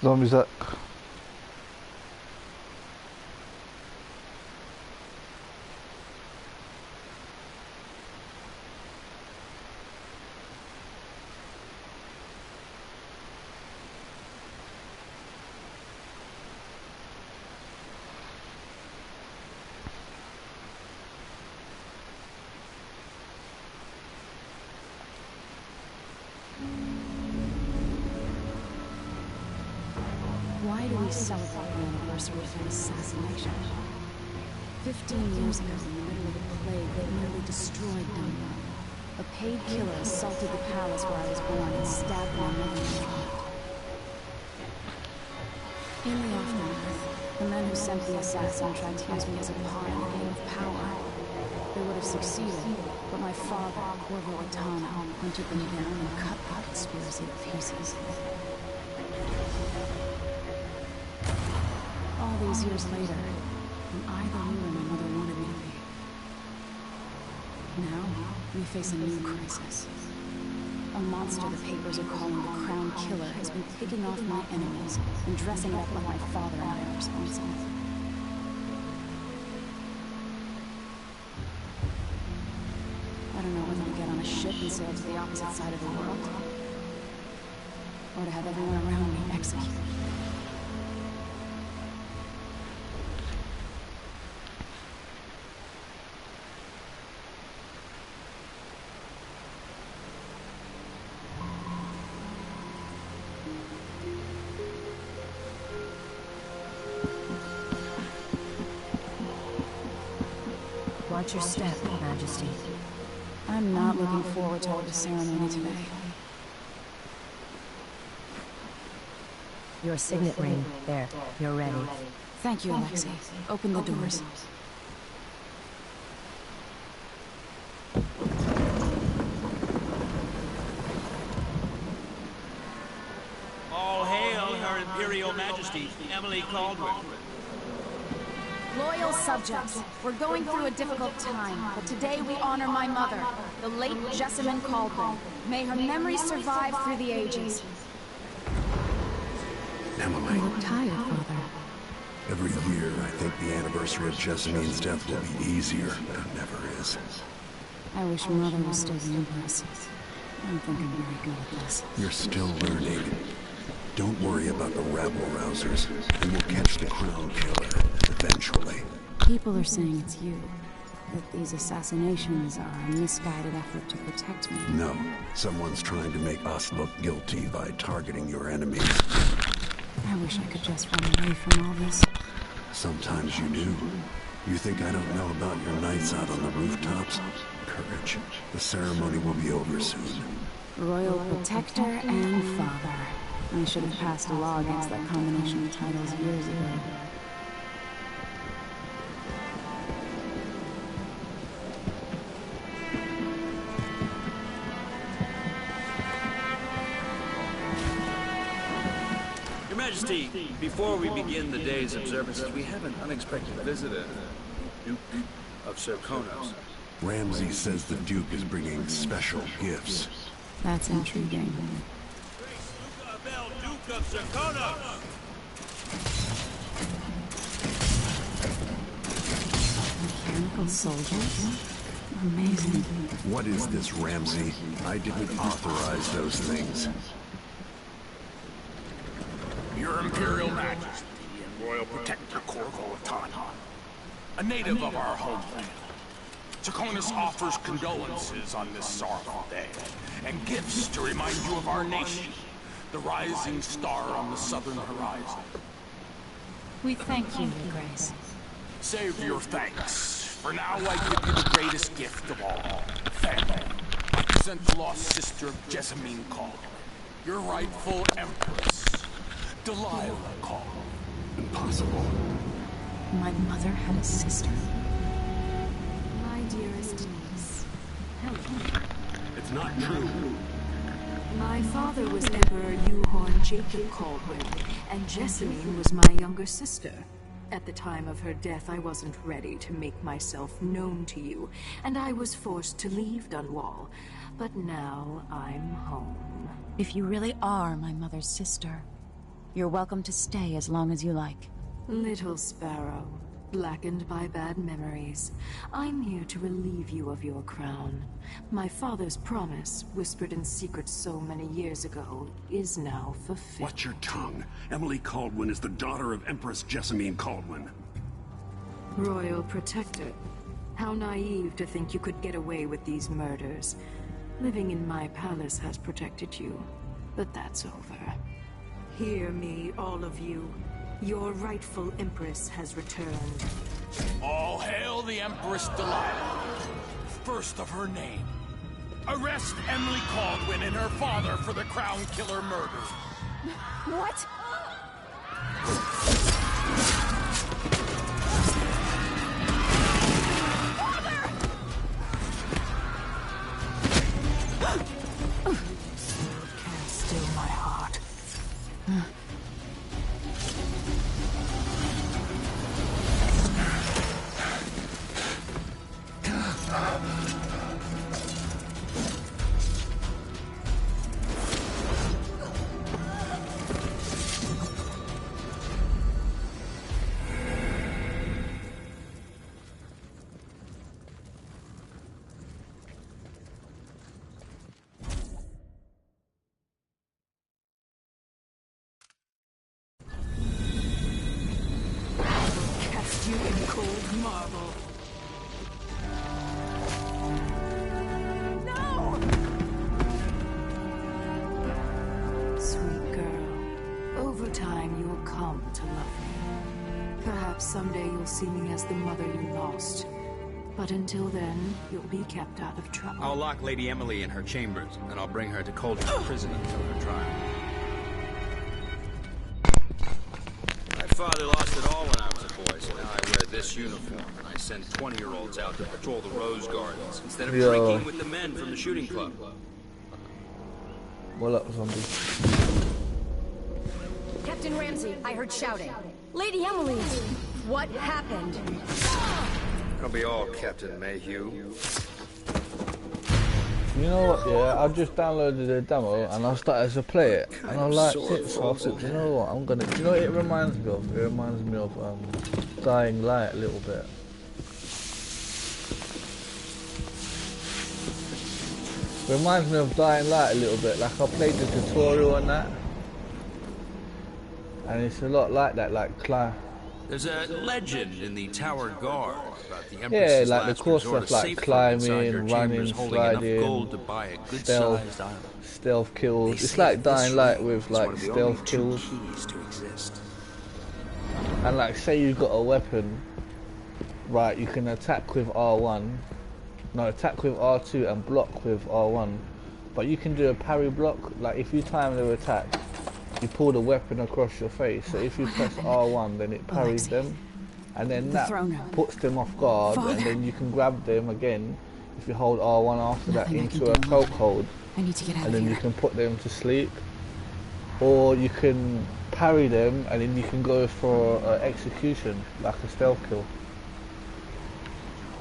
Dans musique. Why do we celebrate the anniversary of an assassination? 15 years ago, in the middle of a plague that nearly destroyed Dunbar, a paid killer assaulted the palace where I was born and stabbed my mother in the heart. In the aftermath, the men who sent the assassin tried to use me as a pawn in a game of power. They would have succeeded, but my father, Corvo Atana, hunted them down and cut the conspiracy to pieces. All these years later, I'm either you or my mother wanted me to be. Now, we face a new crisis. A monster the papers are calling the Crown Killer has been picking off my enemies and dressing it up like my father and I are responsible. I don't know whether to get on a ship and sail to the opposite side of the world, or to have everyone around me executed. Watch your step, Majesty. I'm not looking forward to the ceremony today. Your signet ring. There. You're ready. Thank you, Alexei. Open the doors. All hail Her Imperial Majesty, Emily Caldwell. Loyal subjects, we're going through a difficult time, but today we honor my mother, the late Jessamine Caldwell. May her memory survive through the ages. Emily. You look tired, Father. Every year, I think the anniversary of Jessamine's death will be easier, but it never is. I wish Mother was still the Empress. I don't think I'm very good at this. You're still learning. Don't worry about the rabble-rousers, and we'll catch the Crown Killer, eventually. People are saying it's you. That these assassinations are a misguided effort to protect me. No. Someone's trying to make us look guilty by targeting your enemies. I wish I could just run away from all this. Sometimes you do. You think I don't know about your nights out on the rooftops? Courage. The ceremony will be over soon. Royal Protector and Father. I should have passed a law against that combination of titles years ago. Your Majesty, before we begin the day's observances, we have an unexpected visitor, Duke of Serkonos. Ramsay says the Duke is bringing special gifts. That's intriguing. Duke of Serkonos! Mechanical soldiers? Amazing. What is this, Ramsay? I didn't authorize those things. Your Imperial Majesty and Royal Protector Corvo Atana, a native of our homeland. Serkonos offers condolences on this sorrowful day, and gifts to remind you of our nation, the rising star on the southern horizon. We thank you, Your Grace. Save your thanks. For now, I give you the greatest gift of all, family. I present the lost sister of Jessamine Caldwell, your rightful Empress, Delilah Caldwell. Impossible. My mother had a sister. My dearest niece, hello. It's not true. My father was Emperor Yuhorn Jacob Caldwell, and Jessamine was my younger sister. At the time of her death, I wasn't ready to make myself known to you, and I was forced to leave Dunwall. But now I'm home. If you really are my mother's sister, You're welcome to stay as long as you like. Little sparrow, blackened by bad memories, I'm here to relieve you of your crown. My father's promise, whispered in secret so many years ago, is now fulfilled. Watch your tongue. Emily Caldwin is the daughter of Empress Jessamine Caldwin. Royal Protector. How naive to think you could get away with these murders. Living in my palace has protected you, but that's over. Hear me, all of you. Your rightful Empress has returned. All hail the Empress Delilah, first of her name. Arrest Emily Caldwin and her father for the Crown Killer murder. What? Can't still my heart. Cast you in cold marble. Sweet girl, over time you'll come to love me. Perhaps someday you'll see me as the mother you lost. But until then, you'll be kept out of trouble. I'll lock Lady Emily in her chambers, and I'll bring her to Cauldron Prison until her trial. My father lost it all when I was a boy, so now I wear this uniform, and I send 20-year-olds out to patrol the Rose Gardens, instead of drinking with the men from the shooting club. What up, zombie? Captain Ramsey, I heard shouting. Lady Emily! What happened? That'll be all, Captain Mayhew. You know what, yeah, I just downloaded the demo and I started to play it and I liked it, so I thought, you know what, I'm gonna, you know what it reminds me of? It reminds me of Dying Light a little bit. It reminds me of Dying Light a little bit, like I played the tutorial on that. And it's a lot like that, like There's a legend in the Tower Guard about the yeah, Empress's like the last core resort stuff like safe room inside her climbing, chambers running, holding enough sliding, gold to buy a good-sized island. stealth kills. They It's say like this Dying Light ring with is one like of the stealth only two kills. keys to exist. And like say you've got a weapon, right, you can attack with R1, no, attack with R2 and block with R1. But you can do a parry block, like if you time the attack, you pull the weapon across your face. So if you press R1, then it parries them. And then that puts them off guard, and then you can grab them again if you hold R1 after that into a chokehold. And then you can put them to sleep. Or you can parry them, and then you can go for execution, like a stealth kill.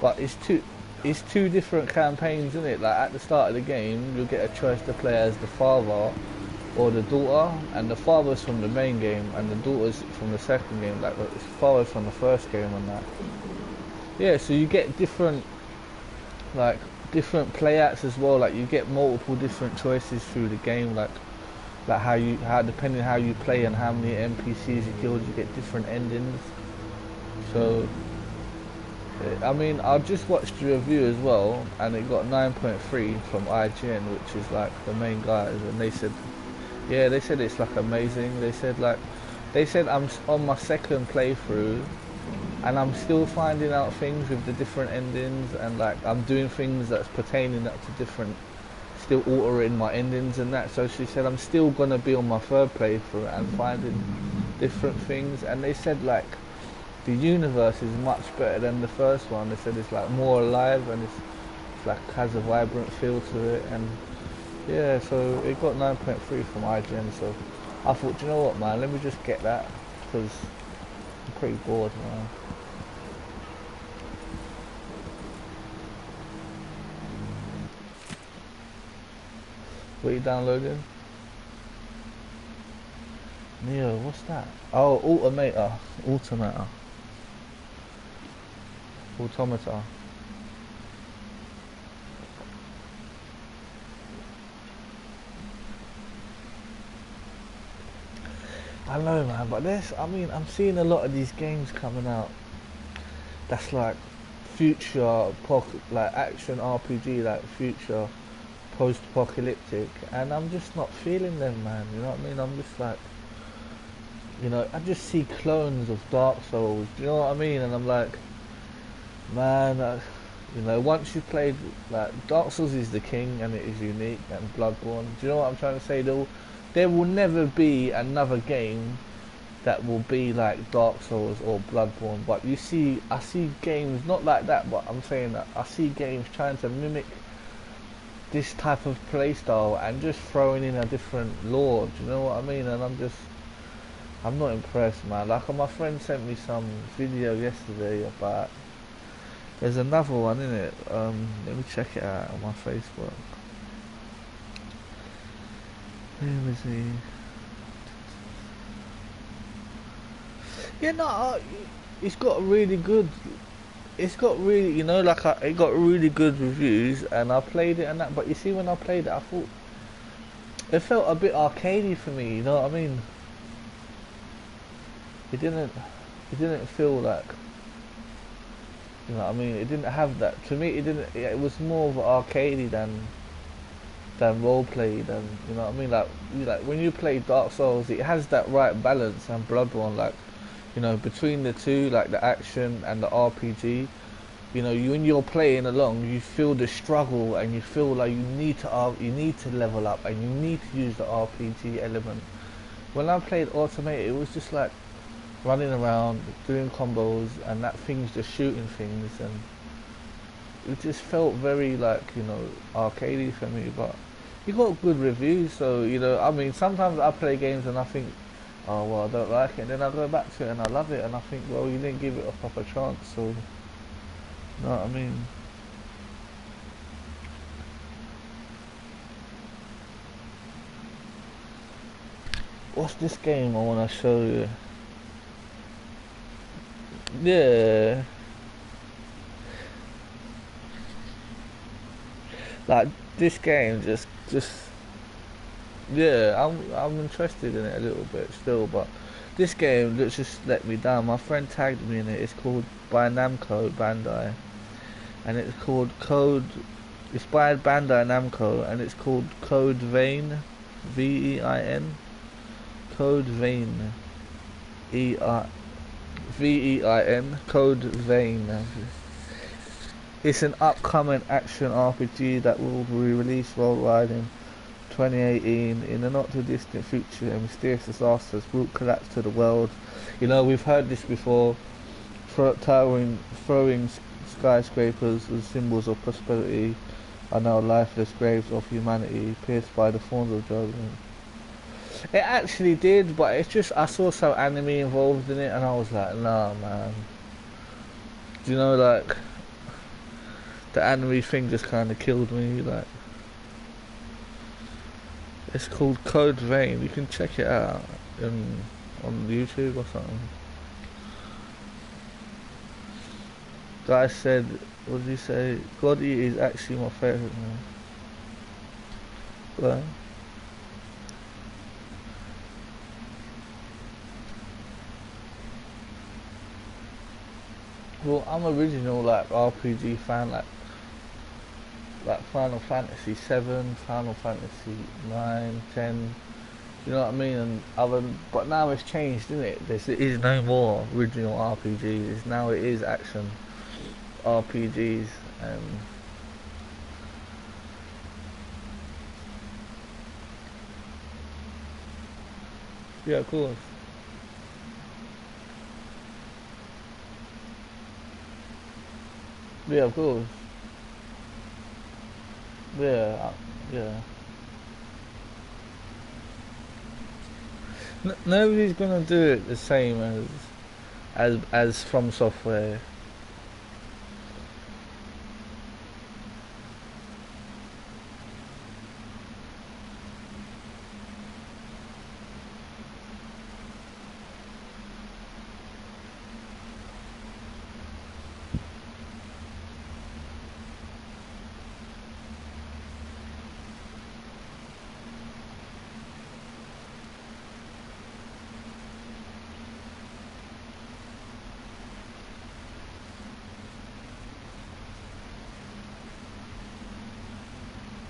But it's two different campaigns, isn't it? Like at the start of the game, you'll get a choice to play as the father or the daughter, and the father's from the main game and the daughter's from the second game, like the father's from the first game and that. Yeah, so you get different playouts as well, like you get multiple different choices through the game, like how depending how you play and how many NPCs you killed, you get different endings. So I mean, I just watched the review as well, and it got 9.3 from IGN, which is like the main guys, and they said, yeah, they said it's like amazing. They said I'm on my second playthrough, and I'm still finding out things with the different endings, and like I'm doing things that's pertaining that to different, still altering my endings and that. So she said I'm still gonna be on my third playthrough and finding different things, and they said like the universe is much better than the first one. They said it's like more alive, and it's like has a vibrant feel to it, and yeah, so it got 9.3 from IGN. So I thought, you know what, man, let me just get that, because I'm pretty bored, man. What are you downloading? Neo, what's that? Oh, Automata. Automata. I know, man, but I mean, I'm seeing a lot of these games coming out that's like like action RPG, like future post-apocalyptic, and I'm just not feeling them, man. You know what I mean? I'm just like, you know, I just see clones of Dark Souls. Do you know what I mean? And I'm like, man, you know, once you played, like, Dark Souls is the king and it is unique, and Bloodborne. Do you know what I'm trying to say? There will never be another game that will be like Dark Souls or Bloodborne. But I see games not like that, but I'm saying that I see games trying to mimic this type of playstyle and just throwing in a different lore. Do you know what I mean? And I'm not impressed, man. Like, my friend sent me some video yesterday about. There's another one in it. Let me check it out on my Facebook. Where is he? Yeah, no, it's got really good. It's got really, you know, like it got really good reviews, and I played it and that. But you see, when I played it, I thought it felt a bit arcadey for me. You know what I mean? It didn't feel like, you know what I mean? It didn't have that. To me, it didn't. It was more of arcadey than roleplay. Than, you know what I mean? Like when you play Dark Souls, it has that right balance, and Bloodborne, like, you know, between the two, like the action and the RPG. You know, when you're playing along, you feel the struggle, and you feel like you need to level up, and you need to use the RPG element. When I played Automate, it was just like running around doing combos, and that thing's just shooting things, and it just felt very, like, you know, arcadey for me. But you got good reviews, so, you know, I mean, sometimes I play games and I think, oh well, I don't like it, and then I go back to it and I love it, and I think, well, you didn't give it a proper chance. So, you know what I mean? What's this game I want to show you? Yeah, like, this game just yeah, I'm interested in it a little bit still, but this game just let me down. My friend tagged me in it. It's called by Namco Bandai, and it's called Code. It's by Bandai Namco, and it's called Code Vein, Vein, Code Vein, Vein, Code Vein. It's an upcoming action RPG that will be released worldwide in 2018. In the not too distant future, a mysterious disaster has brought collapse to the world. You know, we've heard this before. Throwing skyscrapers as symbols of prosperity are now lifeless graves of humanity, pierced by the thorns of judgment. It actually did, but it's just, I saw some anime involved in it, and I was like, nah, man. Do you know, like, the anime thing just kind of killed me. Like, it's called Code Vein. You can check it out on YouTube or something. Guy said, what did he say? God Eater is actually my favourite, man. Well, I'm original, like, RPG fan, like Final Fantasy 7, Final Fantasy 9, 10. You know what I mean? And but now it's changed, isn't it? There is no more original RPGs. Now it is action RPGs, and yeah, of course. Yeah, of course. Yeah, yeah. Nobody's gonna do it the same as From Software.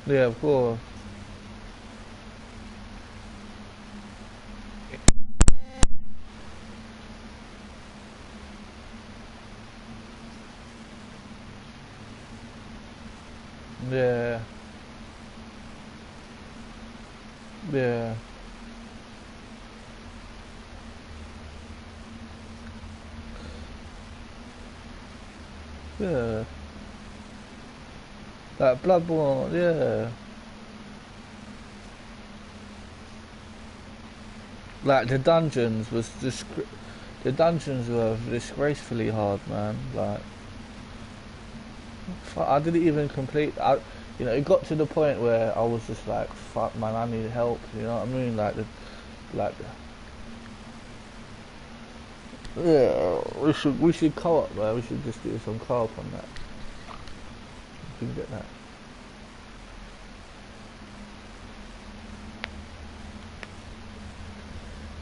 Yeah, of course. Yeah. Yeah. Yeah. Like Bloodborne, yeah. Like the dungeons were disgracefully hard, man. Like I didn't even complete. It got to the point where I was just like, fuck, man, I need help. You know what I mean? Like, yeah, we should co-op, man. We should just do some co-op on that. We can get that.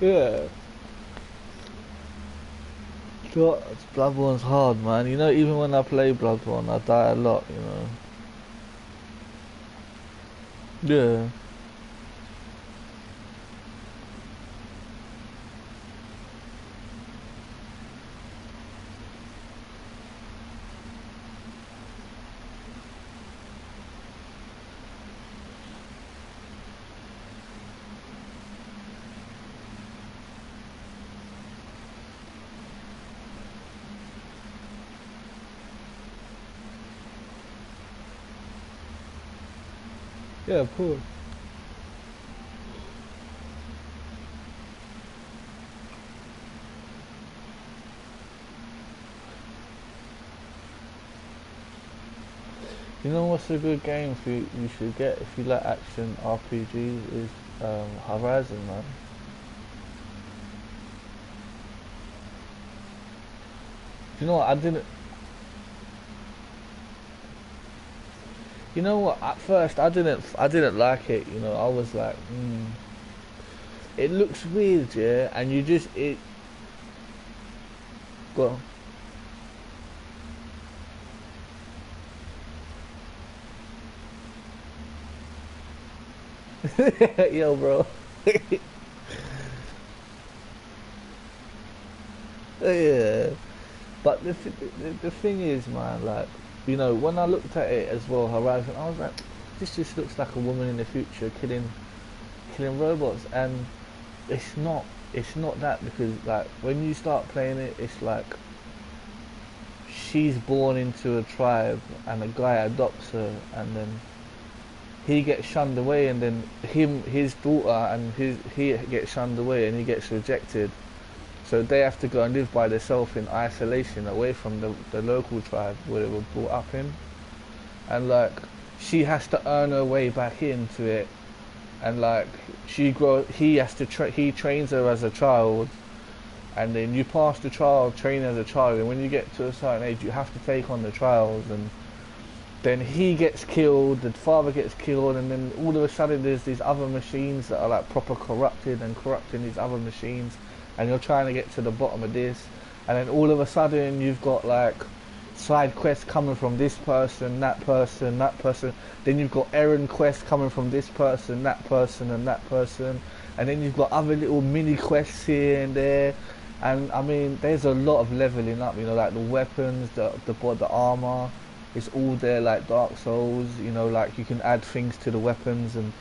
Yeah. Bloodborne's hard, man. Even when I play Bloodborne, I die a lot. Yeah. Yeah, of course. You know what's a good game you should get if you like action RPGs is Horizon, man. You know what? You know what? At first, I didn't like it. I was like, it looks weird, yeah, and you just it. Go on. Yo, bro. Yeah. But the thing is, man, like, when I looked at it as well, Horizon, I was like, this just looks like a woman in the future killing robots, and it's not that, because like when you start playing it, it's like she's born into a tribe and a guy adopts her, and then he gets shunned away, and then his daughter and he gets shunned away, and he gets rejected. So they have to go and live by themselves in isolation, away from the local tribe where they were brought up in. And like, she has to earn her way back into it. And like, he trains her as a child. And then you pass the trial, train as a child. And when you get to a certain age, you have to take on the trials. And then he gets killed, the father gets killed. And then all of a sudden there's these other machines that are like proper corrupted and corrupting these other machines. And you're trying to get to the bottom of this, and then all of a sudden you've got like side quests coming from this person, that person, that person. Then you've got errand quests coming from this person, that person, and that person. And then you've got other little mini quests here and there. And I mean, there's a lot of leveling up. Like the weapons, the armor, it's all there like Dark Souls. Like you can add things to the weapons and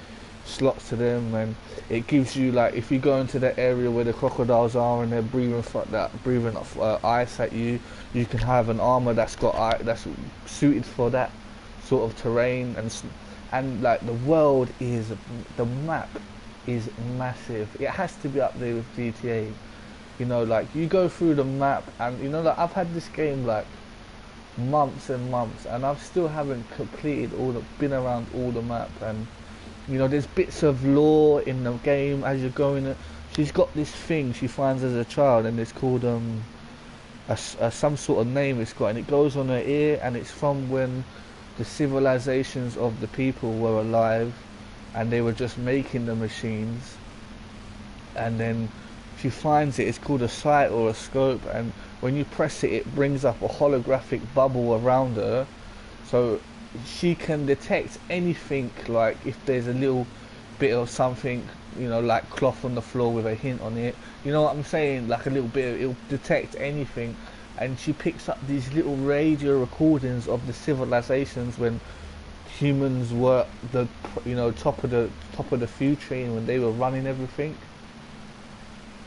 slots to them, and it gives you, like, if you go into the area where the crocodiles are and they're breathing ice at you, you can have an armor that's suited for that sort of terrain, and like the map is massive. It has to be up there with GTA. Like you go through the map, and like I've had this game like months and months, and I still haven't completed been around all the map. And there's bits of lore in the game as you're going. She's got this thing she finds as a child, and it's called some sort of name it's got, and it goes on her ear, and it's from when the civilizations of the people were alive, and they were just making the machines. And then she finds it. It's called a sight or a scope, and when you press it, it brings up a holographic bubble around her. So she can detect anything, like if there's a little bit of something, you know, like cloth on the floor with a hint on it, you know what I'm saying, like a little bit, it'll detect anything. And she picks up these little radio recordings of the civilizations when humans were the, you know, top of the food chain, when they were running everything.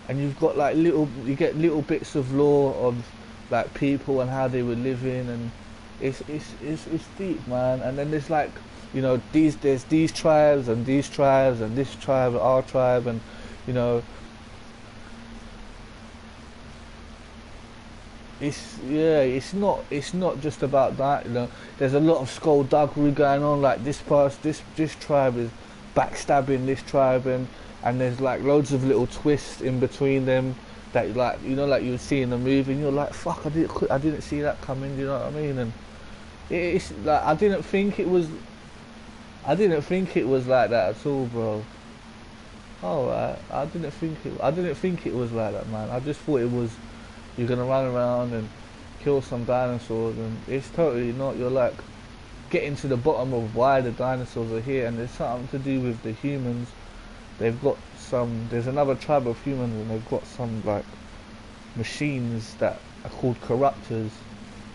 And you've got like you get little bits of lore of like people and how they were living, and it's deep, man. And then there's like, you know, there's these tribes and these tribes and this tribe, our tribe, and you know, it's not just about that, you know. There's a lot of skullduggery going on, like this tribe is backstabbing this tribe, and there's like loads of little twists in between them that, like, you know, like you would see in the movie, and you're like, fuck, I didn't see that coming, you know what I mean? And it's like I didn't think it was like that at all, bro. Alright, I didn't think it was like that, man. I just thought it was, you're gonna run around and kill some dinosaurs, and it's totally not. You're like getting to the bottom of why the dinosaurs are here, and there's something to do with the humans. There's another tribe of humans, and they've got some like machines that are called corruptors,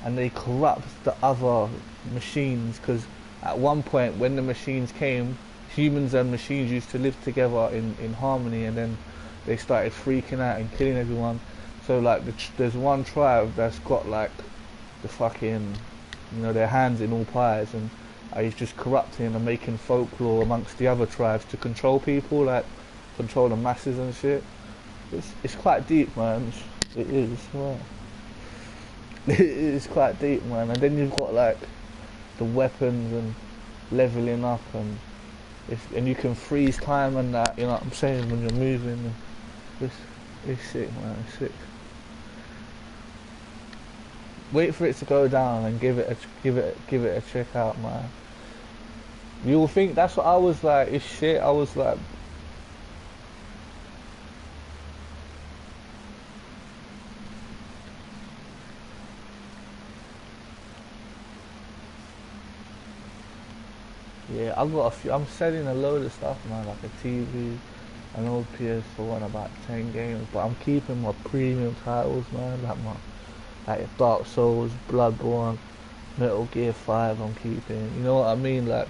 and they corrupt the other machines, because at one point when the machines came, humans and machines used to live together in harmony, and then they started freaking out and killing everyone. So like there's one tribe that's got like the fucking, you know, their hands in all pies, and he's just corrupting and making folklore amongst the other tribes to control people, like control the masses and shit. It's quite deep, man. It is, yeah. It is quite deep, man. And then you've got like the weapons and leveling up, and you can freeze time and that, you know what I'm saying, when you're moving. It's sick, man. It's sick. Wait for it to go down and give it a check out, man. You'll think that's what I was like. It's shit. I was like, yeah, I'm selling a load of stuff, man, like a TV, an old PS4, and about 10 games, but I'm keeping my premium titles, man, like Dark Souls, Bloodborne, Metal Gear 5 I'm keeping, you know what I mean, like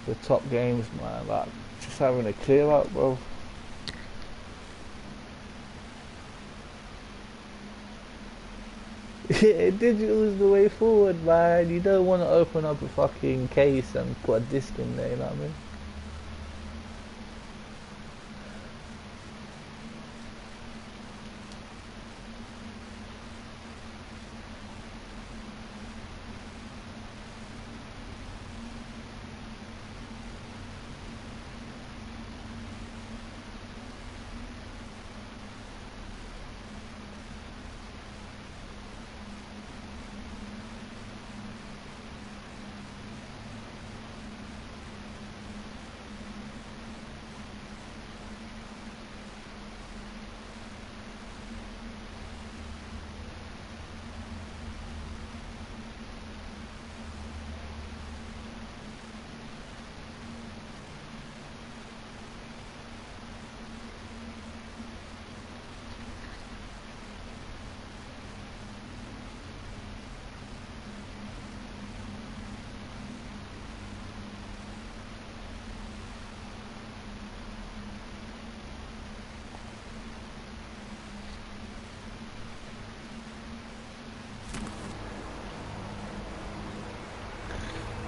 the top games, man, like just having a clear out, bro. Yeah, digital is the way forward, man. You don't want to open up a fucking case and put a disc in there, you know what I mean?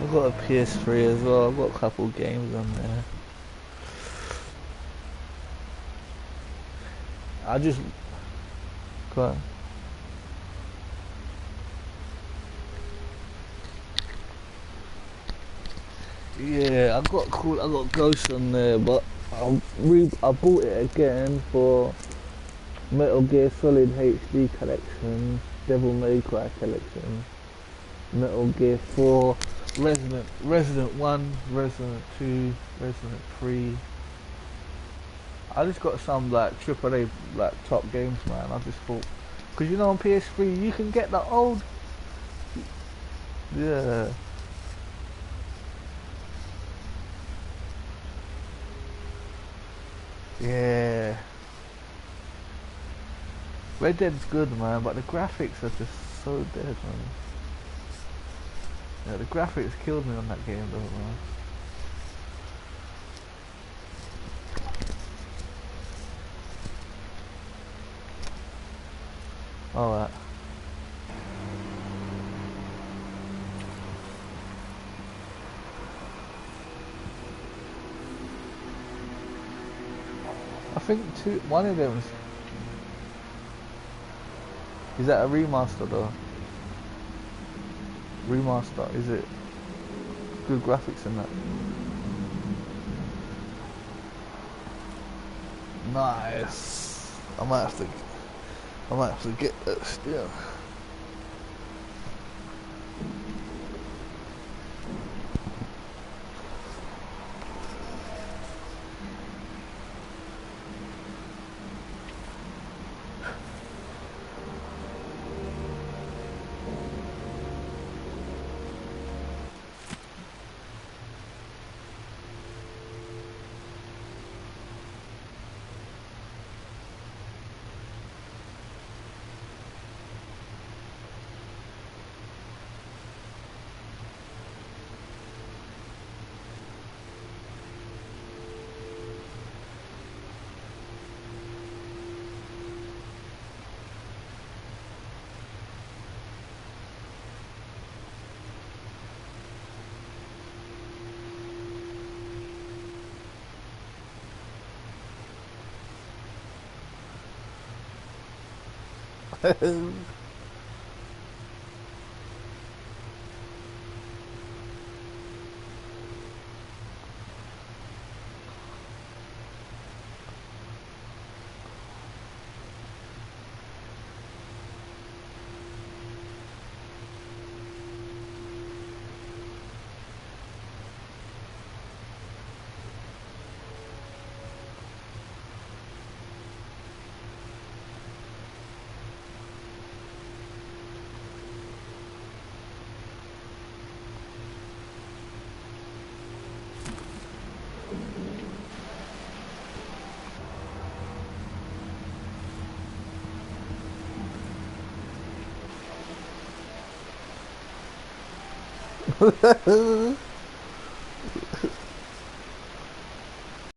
I've got a PS3 as well. I've got a couple games on there. I just got. Yeah, I got Ghost on there, but I bought it again for Metal Gear Solid HD collection, Devil May Cry collection, Metal Gear 4. Resident 1, Resident 2, Resident 3. I just got some like AAA like top games, man. I just thought, because you know on PS3 you can get the old, yeah, Yeah. Red Dead's good, man, but the graphics are just so dead, man. Yeah, the graphics killed me on that game, though, man. Alright. I think one of them is that a remaster though? Remaster, is it good graphics in that? Nice. I might have to get that still.